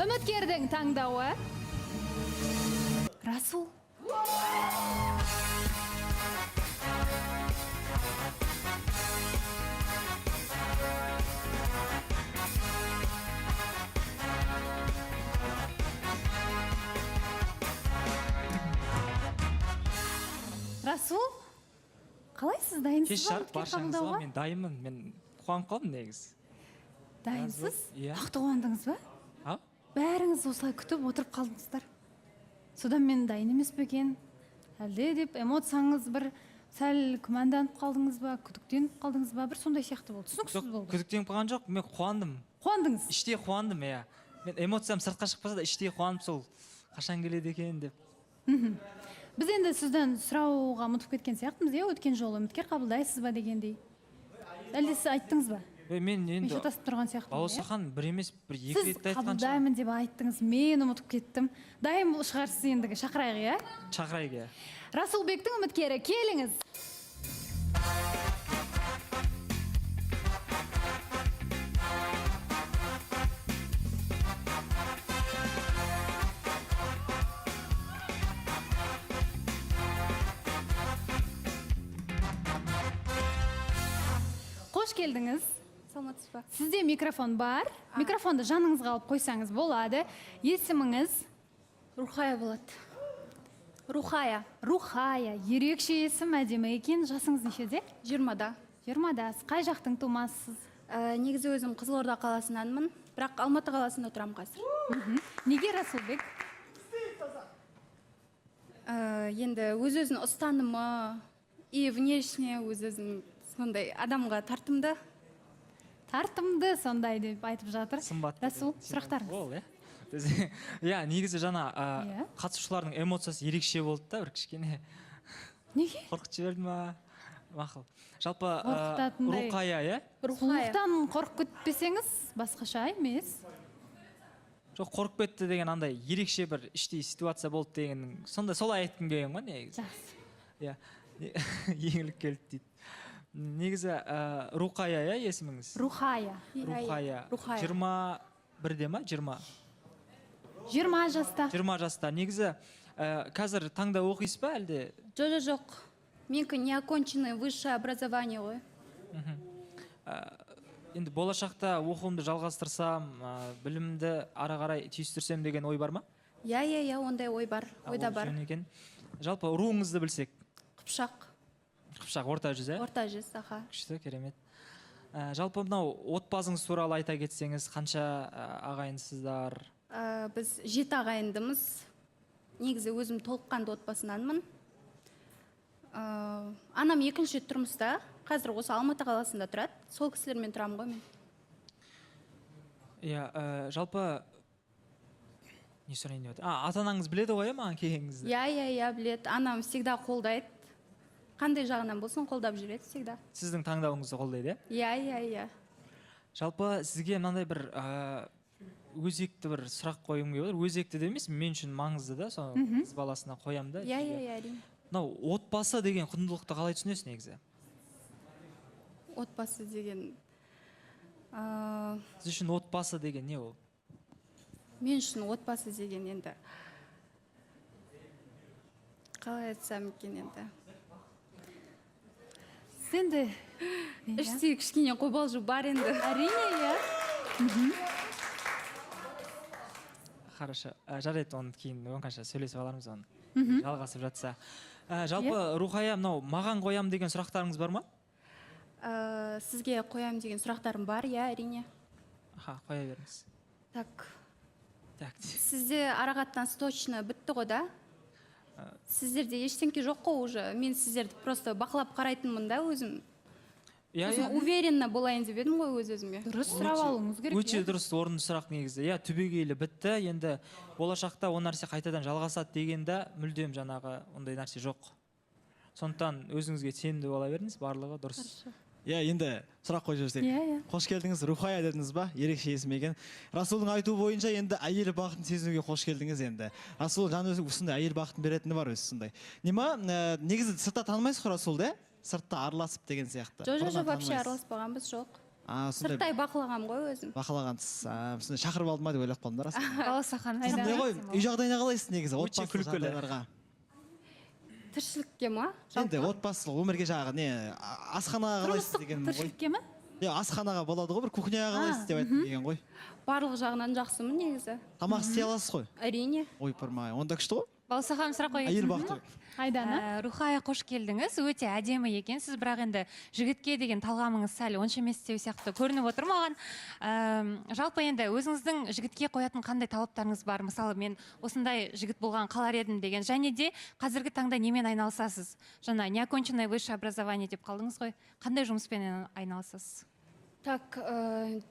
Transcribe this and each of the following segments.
Үміткердің таңдауы Расул. Расул, қалайсыз, дайынсыз ба? Кеш жарық баршаңызға мен дайынмын. Мен қуанып қалдым негізі. Дайынсыз? Иә. Нақты қуандыңыз ба? А? Бәріңіз осылай күтіп отырып қалдыңыздар. Содан мен дайын емес пе екен? Әлде деп эмоцияңыз бір сәл күмәнданып қалдыңыз ба, күдіктеніп қалдыңыз ба? Бір сондай сияқты болды. Түсініксіз болды. Күдіктеніп қалған жоқ, мен қуандым. Қуандыңыз? Іштей қуандым, иә. Мен эмоциям сыртқа шықпаса да іштей қуанып сол қашан келеді екен деп. Біз енді сізден сұрауға ұмытып кеткен сияқтымыз, өткен жолы үміткер қабылдайсыз ба дегендей. Әлде сіз айттыңыз ба? Мен енді шатасып тұрған сияқтымын. Бауырсахан бір емес, бір екі рет айтқан шығар. Сіз қабылдаймын деп айттыңыз, мен ұмытып кеттім. Дайын шығарсыз ендігі, шақырайық, иә? Шақырайық, иә. Расулбектің үміткері, келіңіз. Қош келдіңіз. Саламатсыз ба? Сізде микрофон бар. Микрофонды жаныңызға алып қойсаңыз болады. Есіміңіз? Рухая болады. Рухая. Рухая. Ерекше есім, әдемі екен. Жасыңыз нешеде? 20-да. 20-дасыз. Қай жақтың тумасысыз? Негізі өзім Қызылорда қаласынанмын, бірақ Алматы қаласында тұрамын қазір. Неге Расулбек? Енді өз-өзін ұстанымы и внешне өз-өзін сондай адамға тартымды. Тартымды сондай деп айтып жатыр. Сымбатты. Расул, сұрақтарыңыз. Ол, иә. Иә, негізі жаңа қатысушылардың эмоциясы ерекше болды да, бір кішкене. Неге? Қорқытып жіберді ма? Мақұл. Жалпы Рухая, иә? Сұлулықтан қорқып кетпесеңіз, басқаша емес. Жоқ, қорқып кетті деген андай ерекше бір іштей ситуация болды деген, сондай солай айтқым келген ғой негізі. Жақсы. Иә. Еңлік келді дейді. Негізі Рухая, иә, есіміңіз? Рухая. Рухая. 21-де ма? 20? 20 жаста. 20 жаста. Негізі қазір таңда оқисыз ба әлде? Жоқ. Менікі неоконченное высшее образование ғой. Енді болашақта оқуымды жалғастырсам, білімді ары қарай түйістірсем деген ой бар ма? Иә, ондай ой бар, ойда бар. Жалпы руыңызды білсек? Қыпшақ. Қыпшақ, орта жүз, ә? Орта жүз, аха. Күшті, керемет. Жалпы мынау отбасыңыз туралы айта кетсеңіз, қанша ағайынсыздар? Біз 7 ағайындымыз. Негізі өзім толыққанды отбасынанмын. Анам екінші тұрмыста, қазір осы Алматы қаласында тұрады. Сол кісілермен тұрамын ғой мен. Иә, жалпы не сұрайын деп отыр? Ата-анаңыз біледі ғой, маған келгеніңізді? Иә, біледі. Анам всегда қолдайды. Қандай жағынан болсын, қолдап жүреді всегда. Сіздің таңдауыңызды қолдайды, иә? Иә. Жалпы сізге мынандай бір өзекті бір сұрақ қойғым келіп отыр. Өзекті де емес, мен үшін маңызды да, соны қыз баласына қоямын да. Иә, әрине. Мынау отбасы деген құндылықты қалай түсінесіз негізі? Отбасы деген сіз үшін отбасы деген не ол? Мен үшін отбасы деген енді қалай айтсам екен енді. Сенде іште кішкене қобалжу бар енді. Әрине, иә. Хорошо. Жарайды, оны кейін оңқанша сөйлесіп алармыз оны. Жалғасып жатса. Жалпы Рухая, мынау маған қоям деген сұрақтарыңыз бар ма? Сізге қоям деген сұрақтарым бар, иә, әрине. Қоя беріңіз. Так. Сізде арақатынас точно бітті ғой да? Сіздерде ештеңке жоқ қой уже. Мен сіздерді просто бақылап қарайтынмын да өзім. Уверенно болайын деп едім ғой өз-өзіме. Дұрыс сұрап алуыңыз керек. Өте дұрыс, орынды сұрақ негізі. Иә, түбегейлі бітті. Енді болашақта ол нәрсе қайтадан жалғасады дегенде мүлдем жаңағы ондай нәрсе жоқ. Сондықтан өзіңізге сенімді бола беріңіз, барлығы дұрыс. Иә, енді сұрақ қойып жіберсек. Қош келдіңіз, Рухая дедіңіз ба? Ерекше есім екен. Расулдың айтуы бойынша енді әйел бақытын сезінуге қош келдіңіз енді. Расул жан өзі осындай әйел бақытын беретіні бар өзі сондай. Негізі сыртта танымайсыз ғой Расулды, ә? Сыртта араласып деген сияқты. Жоқ, вообще араласпағанбыз, жоқ. сырттай бақылағам ғой өзім. Бақылағансыз. Сонда шақырып алды ма деп ойлап қалдым да расында. Баласахан Сондай ғой, үй жағдайына қалайсыз негізі? Өте Отбасылық күлкілі. жағдайларға. Тіршілікке ма? Енді отбасылық өмірге жағы не асханаға қалайсыз тұрмыстық деген ғой. тіршілікке ма? Асханаға болады ғой, бір кухняға қалайсыз деп айтты деген ғой. Барлық жағынан жақсымын негізі. Тамақ істей аласыз ғой. Әрине. Ойпырмай, онда күшті ғой. Балсахан сұрақ Әйел қояйын. бақыты. Айдана. Рухая қош келдіңіз. Өте әдемі екенсіз, бірақ енді жігітке деген талғамыңыз сәл онша емес деу сияқты көрініп отыр маған. Жалпы енді өзіңіздің жігітке қоятын қандай талаптарыңыз бар? Мысалы, мен осындай жігіт болған қалар едім деген. Және де қазіргі таңда немен айналысасыз? Жаңа неоконченное высшее образование деп қалдыңыз ғой. Қандай жұмыспен айналысасыз? Так,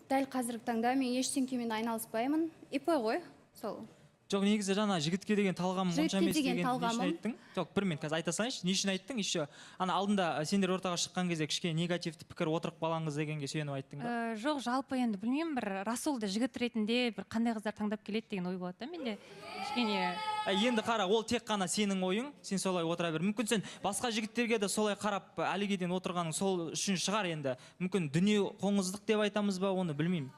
дәл қазіргі таңда мен ештеңкемен айналыспаймын. ИП ғой, сол. Жоқ, негізі жаңа жігітке деген талғамың онша Жігітке емес деген деген не үшін талғамым? айттың? Жоқ, бір минут қазір айта салайыншы. Не үшін айттың? Еще ана алдында сендер ортаға шыққан кезде кішкене негативті пікір отырып қалаңыз дегенге сүйеніп айттың ба? Жоқ, жалпы енді білмеймін, бір Расулды жігіт ретінде бір қандай қыздар таңдап келеді деген ой болады да менде. Кішкене Енді қара, ол тек қана сенің ойың, сен солай отыра бер. Мүмкін сен басқа жігіттерге де солай қарап әліге дейін отырғаның сол үшін шығар енді. Мүмкін дүние қоңыздық деп айтамыз ба, оны білмеймін.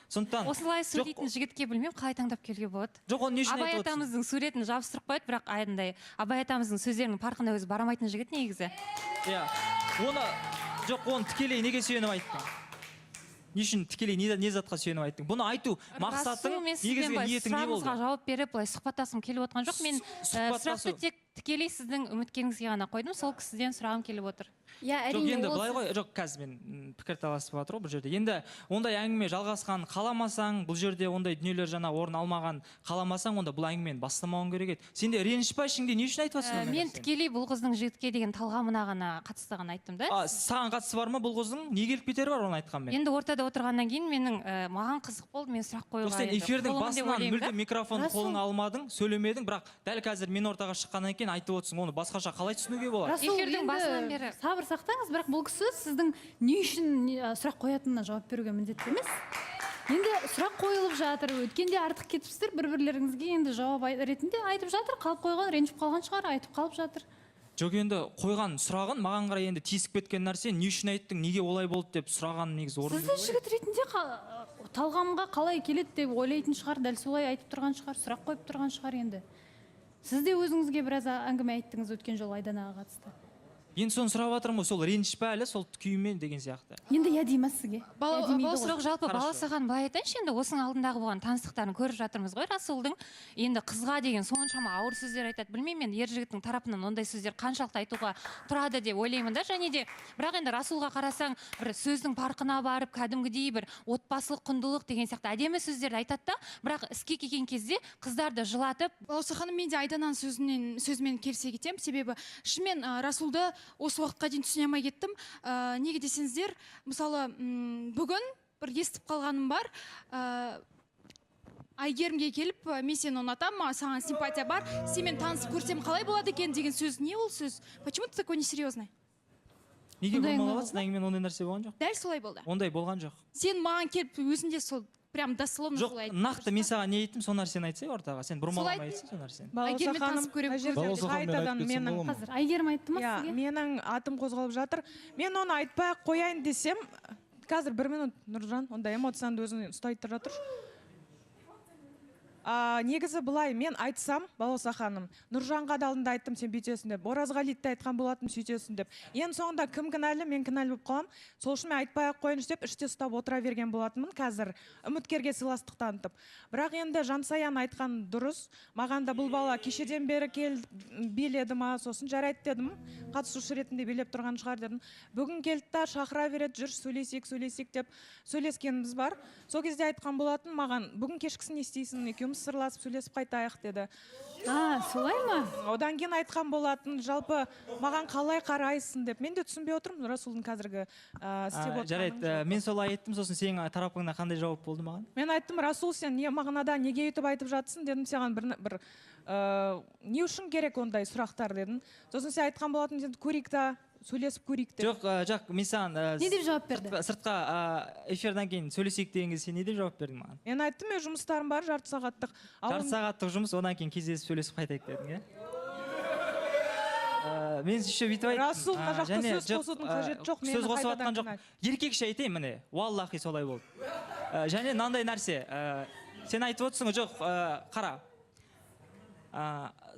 Сондықтан осылай сөйлейтін жігітке білмеймін қалай таңдап келуге болады. жоқ, оны не үшін Абай айтып отырсың? атамыздың суретін жабыстырып қояды, бірақ айындай Абай атамыздың сөздерінің парқына өзі барамайтын жігіт негізі. Иә. Оны жоқ, оны тікелей неге сүйеніп айттың? Не үшін тікелей не затқа сүйеніп айттың? Бұны айту мақсатың, негізгі ниетің не болды? Сұрағыңызға жауап беріп, былай сұхбаттасқым келіп отқан жоқ. Мен сұхбаттасу. сұрақты тек тікелей сіздің үміткеріңізге ғана қойдым, сол кісіден сұрағым келіп отыр. Иә, Жоқ, әрине енді ол былай ғой, жоқ, қазір мен пікір таласып жатыр ғой бұл жерде. Енді ондай әңгіме жалғасқан қаламасаң, бұл жерде ондай дүниелер жаңа орын алмаған қаламасаң, онда бұл әңгімені бастамауың керек еді. Сенде реніш па ішіңде, не үшін айтып жатсың? Мен тікелей бұл қыздың жігітке деген талғамына ғана қатысты ғана айттым да. Саған қатысы бар ма бұл қыздың? Не келіп кетері бар оны айтқанмен? Енді ортада отырғаннан кейін менің маған қызық болды, мен сұрақ қоюға. Сен эфирдің басынан мүлде микрофон Расул. қолыңа алмадың, сөйлемедің, бірақ дәл қазір мен ортаға шыққаннан кейін айтып отырсың, оны басқаша қалай түсінуге болады? Расул, Эфирдің енді басынан бері. сабыр сақтаңыз, бірақ бұл кісі сіздің не үшін сұрақ қоятынына жауап беруге міндетті емес. Енді сұрақ қойылып жатыр, өткенде артық кетіпсіздер, бір-бірлеріңізге енді жауап ретінде айтып жатыр, қалып қойған, ренжіп қалған шығар, айтып қалып жатыр. Жоқ, енді қойған сұрағын маған қарай енді тиісіп кеткен нәрсе, не үшін айттың, неге олай болды деп сұраған негізі орынды. Сізді жігіт ретінде талғамға қалай келеді деп ойлайтын шығар, дәл солай айтып тұрған шығар, сұрақ қойып тұрған шығар енді. Сіз де өзіңізге біраз әңгіме айттыңыз өткен жолы Айданаға қатысты. Енді соны сұрап жатырмын ғой, сол реніш па әлі, сол күйімен деген сияқты. Енді иә деймін сізге. Бұл сұрақ жалпы Хорошо. Баласахан былай айтайыншы, енді осының алдындағы болған таныстықтарын көріп жатырмыз ғой. Расулдың енді қызға деген соншама ауыр сөздер айтады. Білмеймін, мен ер жігіттің тарапынан ондай сөздер қаншалықты айтуға тұрады деп ойлаймын да. Және де бірақ енді Расулға қарасаң, бір сөздің парқына барып, кәдімгідей бір отбасылық құндылық деген сияқты әдемі сөздерді айтады да, бірақ іске келген кезде қыздарды жылатып. Баласахан, мен де Айдананың сөзімен келісе кетемін. Себебі шынымен Расулды осы уақытқа дейін түсіне алмай кеттім. Неге десеңіздер, мысалы, бүгін бір естіп қалғаным бар. Айгерімге келіп, мен сені ұнатамын, саған симпатия бар, сенімен танысып көрсем қалай болады екен деген сөз. Не ол сөз? Почему ты такой несерьезный? Неге болмаған аласың, әңгімен ондай нәрсе болған жоқ? Дәл солай болды. Ондай болған жоқ. Сен маған келіп өзінде сол прям дословно Жоқ, солай айттың. нақты мен саған не айттым, сол нәрсені айтсай ортаға. Сен бұрмалама Солай айтсың сол нәрсені. Айгеріммен танысып көре Баласахан менің Қазір Айгерім айтты ма иә, сізге? менің атым қозғалып жатыр. Мен оны айтпай ақ қояйын десем, қазір 1 минут Нұржан, онда эмоцияңды өзің ұстай тұра тұр. Негізі былай, мен айтсам, Баласаханым, Нұржанға да алдында айттым, сен бүйтесің деп, Оразғалиді де айтқан болатым, сөйтесің деп. Ең соңында кім кінәлі, мен кінәлі болып қалам. Сол үшін мен айтпай ақ қойыншы деп іште ұстап отыра берген болатынмын қазір, үміткерге сыйластық танытып. Бірақ енді Жансаян айтқан дұрыс. Маған да бұл бала кешеден бері биледі ма, сосын жарайды дедім. Қатысушы ретінде билеп тұрған шығар дедім. Бүгін келді та шақыра береді, жүр сөйлесек деп сөйлескеніміз бар. Сол кезде айтқан болатын маған, бүгін кешкісін не істейсің, екеуміз сырласып сөйлесіп қайтайық деді. Солай ма? Одан кейін айтқан болатын, жалпы маған қалай қарайсың деп. Мен де түсінбей отырмын Расулдың қазіргі істеп отырғанын. Жарайды, мен солай айттым, сосын сенің тарапыңнан қандай жауап болды маған? Мен айттым, Расул, сен не мағынада неге өйтіп айтып жатсың дедім, саған бір не үшін керек ондай сұрақтар дедім. Сосын сен айтқан болатын, сен көрейік та, сөйлесіп көрейік деп. Жоқ, мен саған Не деп жауап берді? сыртқа эфирдан кейін сөйлесейік деген кезде сен не деп жауап бердің маған? Мен айттым, мен жұмыстарым бар, жарты сағаттық. Жарты сағаттық жұмыс, одан кейін кездесіп сөйлесіп қайтайық дедің, иә? мен еще бүйтіп айттым. Расул мына жақта сөз қосудың қажеті жоқ. Сөз қосып жатқан жоқ. Еркекше айтайын міне, валлахи солай болды. Және мынандай нәрсе, сен айтып отырсың жоқ, қара.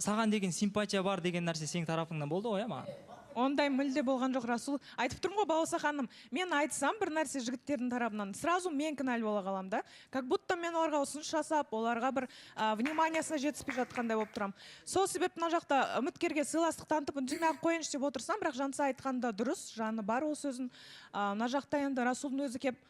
Саған деген симпатия бар деген нәрсе сенің тарапыңнан болды ғой, маған? Ондай мүлде болған жоқ, Расул. Айтып тұрмын ғой, Балауса ханым, мен айтсам бір нәрсе жігіттердің тарапынан, сразу мен кінәлі бола қалам да. Как будто мен оларға ұсыныс жасап, оларға бір вниманиясына жетіспей жатқандай болып тұрам. Сол себеп мына жақта үміткерге сыйластық танытып үндемей-ақ қояйыншы деп отырсам, бірақ Жансая айтқанда дұрыс, жаны бар ол сөзін. Мына жақта енді Расулдың өзі кеп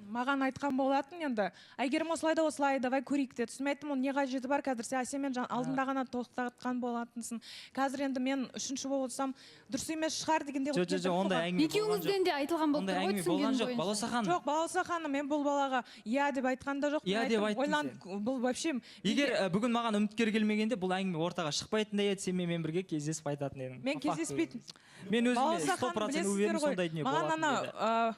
маған айтқан болатын енді. Әйгерім осылай, давай көрейік деді. Сосын айттым, оның не қажеті бар, қазір сен Әсеммен алдында ғана тоқтатқан болатынсың. Қазір енді мен үшінші болып отырсам, дұрыс емес шығар дегенде. Ондай әңгіме болған жоқ. Екеуіңізден де айтылған болып тұр ғой, түсінген бойынша. Балауса ханым. Жоқ, Балауса ханым, мен бұл балаға иә деп айтқанда жоқ. Иә деп айттым. Бұл вообще. Егер бүгін маған үміткер келмегенде бұл әңгіме ортаға шықпайтындай еді, сен мен бірге кездесіп айтатын едім. Мен кездеспейтін. Мен өзіме 100% уверен сондай дүние болады.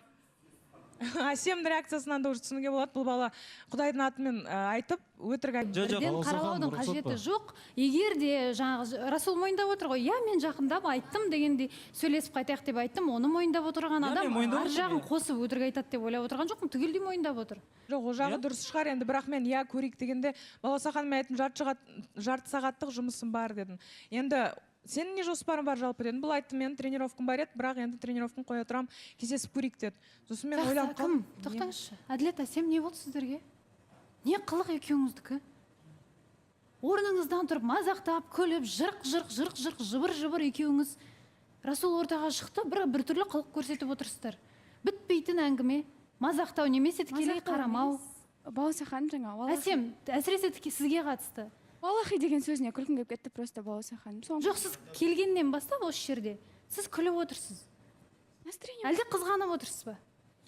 Әсемнің реакциясынан да уже түсінуге болады, бұл бала Құдайдың атымен айтып өтірік айтып. Бірден қаралаудың қажеті жоқ. Егер де жаңағы Расул мойындап отыр ғой, иә мен жақындап айттым дегенде сөйлесіп қайтайық деп айттым, оны мойындап отырған адам ар жағын қосып өтірік айтады деп ойлап отырған жоқпын, түгелдей мойындап отыр. Жоқ, ол жағы дұрыс шығар енді, бірақ мен иә көрейік дегенде Балауса ханым айттым, жарты сағаттық жұмысым бар дедім. Енді сенің не жоспарың бар жалпы дедім. Бұл айтты, мен тренировкам бар еді, бірақ енді тренировканы қоя тұрам, кездесіп көрейік деді. Сосын мен ойлап қалдым. Тоқтаңызшы. Әділет, Әсем, не болды сіздерге? Не қылық екеуіңіздікі? Орныңыздан тұрып, мазақтап, күліп, жырқ, жыбыр екеуіңіз. Расул ортаға шықты, бір түрлі қылық көрсетіп отырсыздар. Бітпейтін әңгіме, мазақтау немесе тікелей қарамау. Балауса ханым жаңа. Әсем, әсіресе сізге қатысты. Валлахи деген сөзіне күлкім келіп кетті просто Балауса ханым. Жоқ, сіз келгеннен бастап осы жерде сіз күліп отырсыз. Әлде қызғанып отырсыз ба?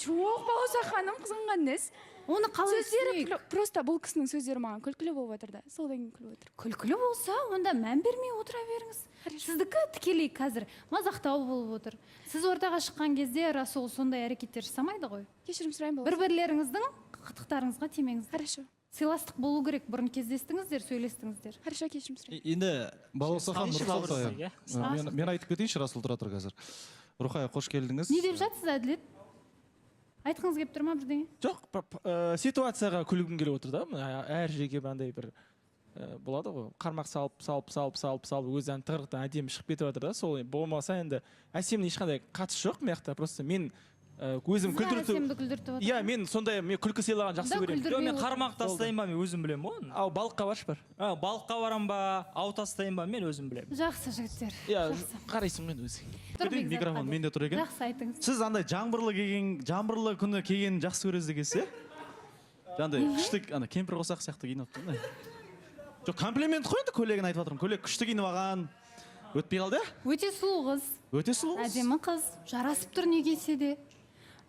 Жоқ, Балауса ханым, қызғанған емес. Оны қалай түсінейік? Просто бұл кісінің сөздері маған күлкілі болып отыр да. Содан кейін күліп отыр. Күлкілі болса, онда мән бермей отыра беріңіз. Сіздікі тікелей қазір мазақтау болып отыр. Сіз ортаға шыққан кезде Расул сондай әрекеттер жасамайды ғой. Кешірім сұраймын, бір-бірлеріңіздің қытықтарыңызға тимеңіз. Хорошо. Сыйластық болу керек, бұрын кездестіңіздер, сөйлестіңіздер. Хорошо, кешірім сұраймын. Енді Балауса ханым, мен айтып кетейінші, Расул тұра тұр қазір. Рухая, қош келдіңіз. Не деп жатсыз, Әділет? Айтқыңыз келіп тұр ма бірдеңе? Жоқ, ситуацияға күлгім келіп отыр да. Әр жерге мынандай бір болады ғой, қармақ салып өзінен тығырықтан әдемі шығып кетіп жатыр да. Сол болмаса енді Әсемнің ешқандай қатысы жоқ, мияқта просто мен өзім күлдіртіп. Иә, мен сондай күлкі сыйлаған жақсы көремін. Жоқ, мен қармақ тастайын ба, мен өзім білемін ғой. Ау, балыққа баршы бар. Балыққа барам ба, ау тастайын ба, мен өзім білемін. Жақсы жігіттер. Иә, қарайсың мен өзің. Микрофон менде тұр екен. Жақсы айтыңыз. Сіз андай жаңбырлы күні келгенін жақсы көресіз екенсіз, иә? Андай күшті кемпір қосақ сияқты киініп тұр. Жоқ, комплимент қой енді, көйлегін айтып жатырмын. Көйлек күшті киініп алған. Өтпей қалды? Өте сұлу қыз. Өте сұлу қыз. Әдемі қыз. Жарасып тұр не кисе де.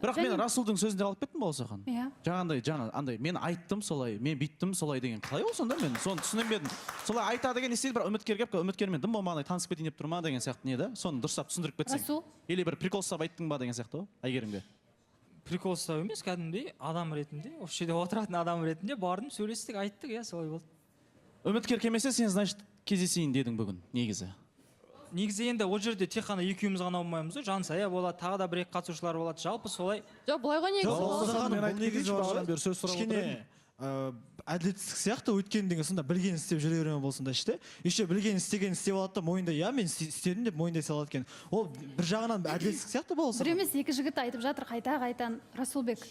Бірақ мен Расулдың сөзінде қалып кеттім Балауса ханым. Иә. Жаңағындай мен айттым солай, мен биттім солай деген қалай ол сонда, мен соны түсінбедім. Солай айтады деген естиді, бірақ үміткер келіп, үміткермен дым болмағандай танысып кетейін деп тұр ма деген сияқты не да? Соны дұрыстап түсіндіріп кетсең. Расул? Или бір прикол ұстап айттың ба деген сияқты ғой, Әйгерімге. Прикол ұстау емес, кәдімгідей адам ретінде, осы жерде отыратын адам ретінде бардым, сөйлестік, айттық, иә, солай болды. Үміткер келмесе, сен значит кездесейін дедің бүгін, негізі. Негізі енді ол жерде тек қана екеуміз ғана болмаймыз ғой, Жансая болады, тағы да бір екі қатысушылар болады, жалпы солай. Жоқ, былай ғой негізі. Әділетсіздік сияқты өткен деген сонда білген істеп жүре берме болсын да іште. Еще білген істеген істеп алады да мойында, иә мен істедім деп мойындай салады екен. Ол бір жағынан әділетсіздік сияқты болса. Бір емес, екі жігіт айтып жатыр қайта-қайтан. Расулбек,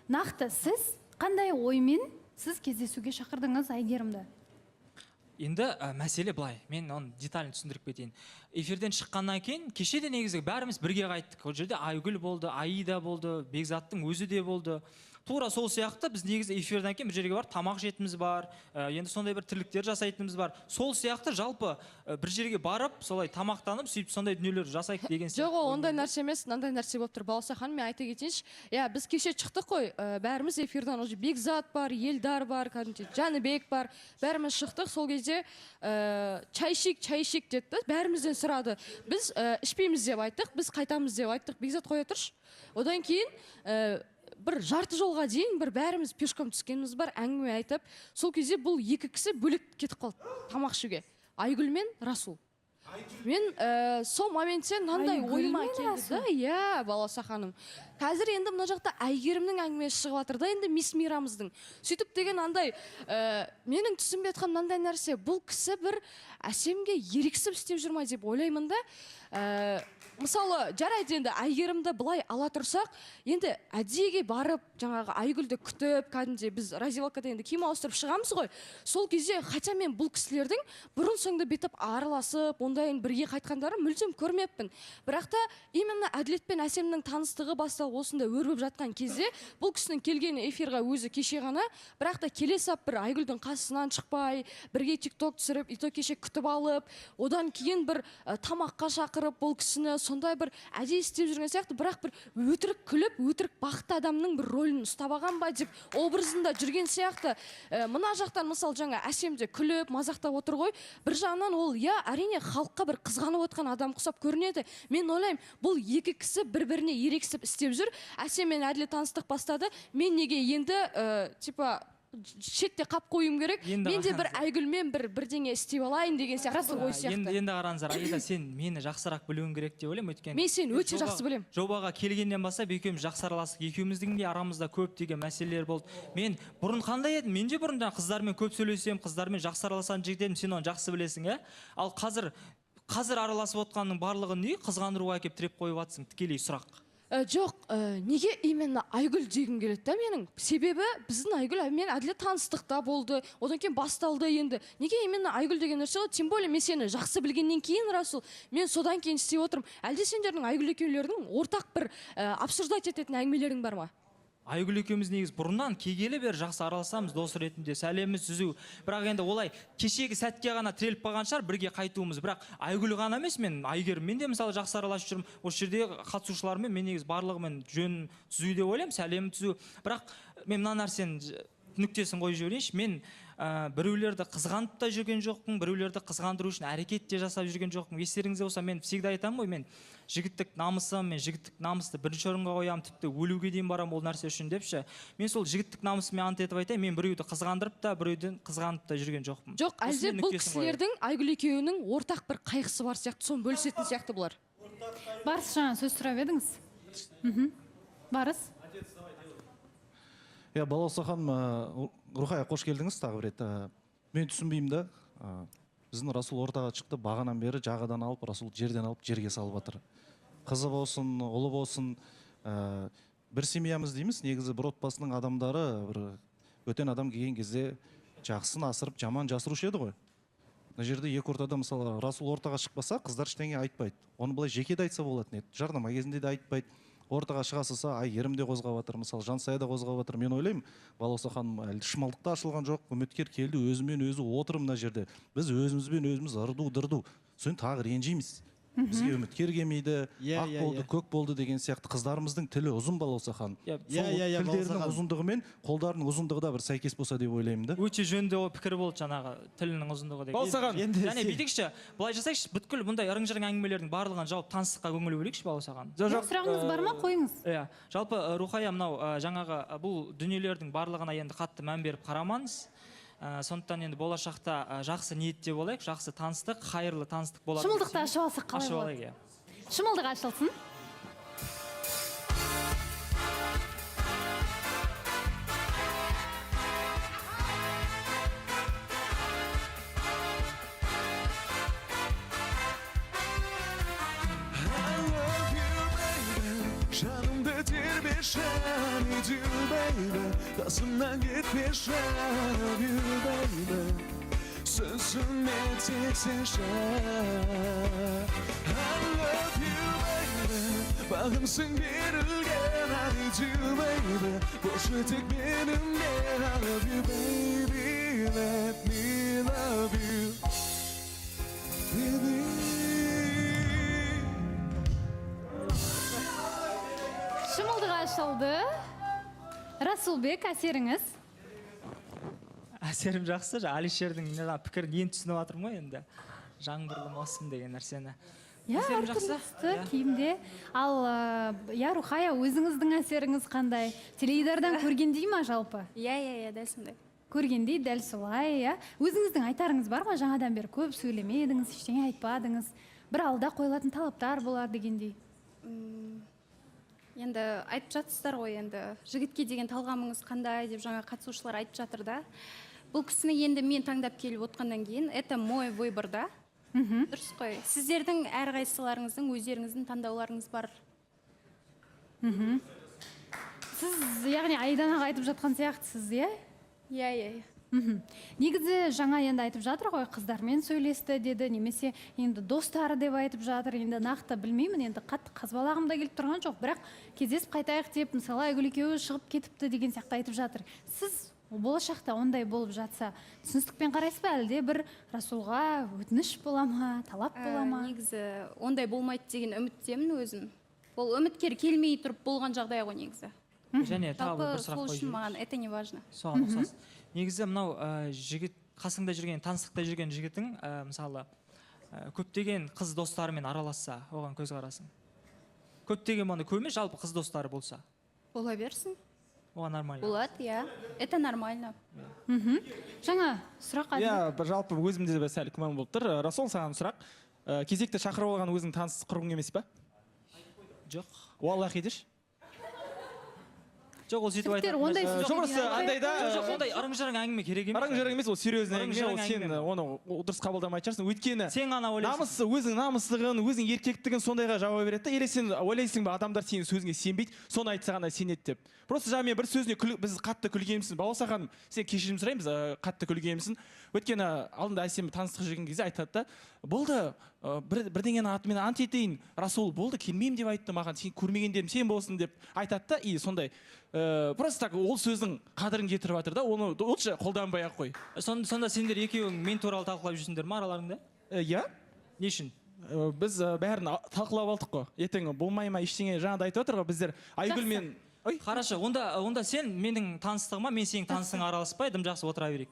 нақты сіз қандай оймен сіз кездесуге шақырдыңыз Әйгерімді? Енді мәселе былай, мен оның деталін түсіндіріп кетейін. Эфирден шыққаннан кейін кеше де негізі бәріміз бірге қайттық. Ол жерде Айгүл болды, Аида болды, Бекзаттың өзі де болды. Тура сол сияқты біз негізі эфирден кейін бір жерге бар, тамақ жетіміз бар, енді сондай бір тірліктер жасайтынымыз бар. Сол сияқты жалпы бір жерге барып, солай тамақтанып, сөйтіп сондай дүниелер жасайық деген сияқты. Жоқ, ол ондай нәрсе емес, мынандай нәрсе болып тұр. Балауса ханым, мен айта кетейінші. Иә, біз кеше шықтық қой, бәріміз эфирдан уже Бекзат бар, Елдар бар, Жәнібек бар, бәріміз шықтық. Сол кезде чайшик деді, бәрімізден сұрады. Біз ішпейміз деп айттық, біз қайтамыз деп айттық. Бекзат қоя тұршы. Одан кейін бір жарты жолға дейін бір бәріміз пешком түскеніміз бар, әңгіме айтып, сол кезде бұл екі кісі бөлек кетіп қалды тамақ ішуге. Айгүл мен Расул. мен сол моментте мынандай ойыма келді да, иә балауса ханым. Қазір енді мына жақта Әйгерімнің әңгімесі шығып жатыр да, енді мисс Мирамыздың. Сөйтіп деген андай, менің түсінбей жатқан мынандай нәрсе, бұл кісі бір Әсемге еріксіп істеп жүр ме деп ойлаймын да. Мысалы, жарайды енді Әйгерімді былай ала тұрсақ, енді әдейіге барып, жаңағы Айгүлді күтіп, кәдімгідей біз раздевалкада енді киім ауыстырып шығамыз ғой. Сол кезде, хотя мен бұл кісілердің бұрын соңды бетіп араласып, ондайын бірге қайтқандарын мүлдем көрмеппін. Бірақ та именно Әділет пен Әсемнің таныстығы басталып осында өрбіп жатқан кезде, бұл кісінің келгені эфирға өзі кеше ғана, бірақ та келе сап бір Айгүлдің қасынан шықпай, бірге тикток түсіріп, итог кеше күтіп алып, одан кейін бір тамаққа шақырып бұл кісіні сондай бір әдейі істеп жүрген сияқты, бірақ бір өтірік күліп, өтірік бақытты адамның бір рөлін ұстап алған ба деп образында жүрген сияқты. Мына жақтан мысалы жаңа Әсемде күліп, мазақтап отыр ғой. Бір жағынан ол, иә, әрине халыққа бір қызғанып отқан адам құсап көрінеді. Мен ойлаймын, бұл екі кісі бір-біріне ерексіп істеп жүр. Әсем мен Әділет таныстық бастады. Мен неге енді типа шетте қап қойым керек. Мен де бір Айгүлмен бірдеңе істеп алайын деген сияқты ой сияқты. Енді қараңыздар, Аида, сен мені жақсырақ білуің керек деп ойлаймын, өйткені мен сені өте жақсы білемін. Жобаға келгеннен бастап екеуміз жақсы араластық. Екеуміздің де арамызда көптеген мәселелер болды. Мен бұрын қандай едім? Мен де бұрын қыздармен көп сөйлесем, қыздармен жақсы араласқан жігіт едім. Сен оны жақсы білесің, Ал қазір араласып отқанның барлығын не қызғандыруға әкеп тіреп қойып жатсың? Тікелей сұрақ. Жоқ, неге именно Айгүл дегім келеді да менің? Себебі біздің Айгүл мен Әділет таныстықта болды, одан кейін басталды енді. Неге именно Айгүл деген нәрсе ғой? Тем более мен сені жақсы білгеннен кейін, Расул, мен содан кейін істеп отырмын. Әлде сендердің Айгүл екеулердің ортақ бір обсуждать ететін әңгімелерің бар ма? Айгүл екеуміз негіз бұрыннан келгелі бері жақсы араласамыз, дос ретінде сәлеміміз түзу. Бірақ енді олай кешегі сәтке ғана тіреліп қалған шығар, бірге қайтуымыз. Бірақ Айгүл ғана емес, мен Айгерім, мен де мысалы жақсы араласып жүрмін. Осы жерде қатысушылармен мен негіз барлығымен жөн түзу деп ойлаймын, сәлемім түзу. Бірақ мен мына нәрсенің нүктесін қойып жіберейінші. Мен біреулерді қызғанып та жүрген жоқпын, біреулерді қызғандыру үшін әрекет те жасап жүрген жоқпын. Естеріңізде болса, мен всегда айтамын ғой, мен жігіттік намысым, мен жігіттік намысты бірінші орынға қоямын, тіпті өлуге дейін барамын ол нәрсе үшін депші. Мен сол жігіттік намысыммен ант етіп айтайын, мен біреуді қызғандырып та, біреуден қызғанып та жүрген жоқпын. Жоқ, әлде бұл кісілердің Айгүл екеуінің ортақ бір қайғысы бар сияқты, соны бөлісетін сияқты бұлар. Барыс, жаңа сөз сұрап едіңіз. Барыс. Балауса ханым, Рухая, қош келдіңіз тағы бір рет. Мен түсінбеймін да, біздің Расул ортаға шықты, бағанан бері жағадан алып, Расул жерден алып, жерге салып жатыр. Қызы болсын, ұлы болсын, бір семьямыз дейміз, негізі бір отбасының адамдары, бір өтен адам келген кезде жақсын асырып, жаман жасырушы еді ғой. Мына жерде екі ортада, мысалы, Расул ортаға шықпаса, қыздар ештеңе айтпайды. Оны былай жекеде айтса болатын еді. Жарнама кезінде де айтпайды. Ортаға шыға салса, Айгерім де қозғап жатыр, мысалы Жансая да қозғап жатыр. Мен ойлаймын, Балауса ханым әлі шымалдықта ашылған жоқ, үміткер келді, өзімен өзі отыр мына жерде. Біз өзімізбен өзіміз ырду-дырду. Соны тағы ренжиміз. Бізге үміткер келмейді, ақ болды, көк болды деген сияқты. Қыздарымыздың тілі ұзын, Балауса ханым. Тілдерінің ұзындығы мен қолдарының ұзындығы да бір сәйкес болса деп ойлаймын да. Өте жөнді пікір болды жаңағы тілінің ұзындығы деген. Балауса ханым. Және бүйтікші, былай жасайықшы, бүткіл бұндай ырың-жырың әңгімелердің барлығын жауап таныстыққа көңіл бөлейікші, Балауса ханым. Сұрағыңыз бар ма, қойыңыз? Иә, жалпы Рухая, мынау жаңағы бұл дүниелердің барлығына енді қатты мән беріп қарамаңыз. Сондықтан енді болашақта жақсы ниетте болайық, жақсы таныстық, қайырлы таныстық болады. Шымылдықты ашып алсақ қалай болады? Шымылдық ашылсын. Жанымды тербеш, I need you baby, қасымнан кетпеш, I love you baby, сөзіме тек сенші. I love you baby, бағымсың берілген, I need you baby, бошы тек менімен, I love you baby, let me love you baby. Шымылдық ашылды. Расулбек, әсеріңіз? Әсерім жақсы, Алишердің пікірін ең түсініп жатырмын ғой енді. Жаңбырлы маусым деген нәрсені. Әсерім жақсы? Киімде. Ал, Рухая, өзіңіздің әсеріңіз қандай? Теледидардан көргендей ма жалпы? Иә, дәл сондай. көргендей дәл солай, иә. Өзіңіздің айтарыңыз бар ма? Жаңадан бері көп сөйлемедіңіз, ештеңе айтпадыңыз. Бір алда қойылатын талаптар болар дегендей. Енді айтып жатсыздар ғой, енді жігітке деген талғамыңыз қандай деп жаңа қатысушылар айтып жатыр да. Бұл кісіні енді мен таңдап келіп отқаннан кейін, это мой выбор да. Дұрыс қой. Сіздердің әрқайсыларыңыздың өздеріңіздің таңдауларыңыз бар. Сіз, яғни Айданаға айтып жатқан сияқтысыз, иә? Иә. Негізі жаңа енді айтып жатыр ғой, қыздармен сөйлесті деді, немесе енді достары деп айтып жатыр. Енді нақты білмеймін, енді қатты қазбалағым да келіп тұрған жоқ, бірақ кездесіп қайтайық деп, мысалы Айгүл екеуі шығып кетіпті деген сияқты айтып жатыр. Сіз болашақта ондай болып жатса, түсіністікпен қарайсыз ба, әлде бір Расулға өтініш бола ма, талап бола ма? Негізі ондай болмайды деген үміттемін өзім. Бұл үміткер келмей тұрып болған жағдай ғой негізі. Және тағы бір сұрақ сол үшін қойып маған это не важно. соған ұқсас. Негізі мынау жігіт, қасыңда жүрген, таныстықта жүрген жігітің, мысалы, көптеген қыз достарымен араласса, оған көз қарасың. Көптеген маны көме, жалпы қыз достары болса. Бола берсін. Оған нормально. Болады, иә. Это нормально. Жаңа сұрақ Иә, жалпы өзімде де сәл күмән болып тұр. Расул, саған сұрақ. Кезекті шақырып алған өзің таныс құрғың емес па? Жоқ. Уаллахи деші. Жоқ, ол сөйтіп айтады. Жұмырсы андайда... Жоқ, ондай арың-жарың әңгіме керек емес. Арың-жарың емес, ол серьезный әңгіме, ол сен оны дұрыс қабылдамай шығарсың. Өйткені сен ғана ойлайсың. Өзің намыстығын, өзің еркектігін сондайға жауап береді. Или сен ойлайсың ба, адамдар сенің сөзіңе сенбейді, соны айтса ғана сенеді деп. Просто жаңа мен бір сөзіне біз қатты күлгенімсің. Балауса ханым, сен кешірім сұраймыз, қатты күлгенімсің. Өйткені алдында әсем таныстық жүрген кезде айтады да, болды, бірдеңені атымен ант етейін, Расул, болды, келмеймін деп айтты маған, сен көрмегендерім сен болсын деп айтады да, и сондай. Просто так ол сөздің қадірін кетіріп жатыр да, оны лучше қолданбай ақ қой. Сонда сендер екеуің мен туралы талқылап жүрсіңдер ма араларыңда? Иә. Не үшін? Біз бәрін талқылап алдық қой. Ертең болмай ма ештеңе жаңағыда айтып отыр ғой, біздер Айгүлмен... Қарашы, онда сен менің таныстығыма, мен сенің таныстығыңа араласпай, дым жақсы отыра берейік.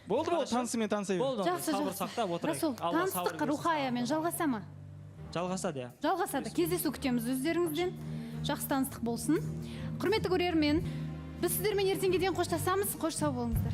Болды, танысымен таныса берейік. Болды, сабыр сақтап отырайық. Расул, таныстық рухаямен жалғаса ма? Жалғасады, иә. Жалғасады. Кездесу күтеміз өздеріңізден. Жақсы таныстық болсын. Құрметті көрермен, біз сіздермен ертеңге дейін қоштасамыз. Қош сау болыңыздар.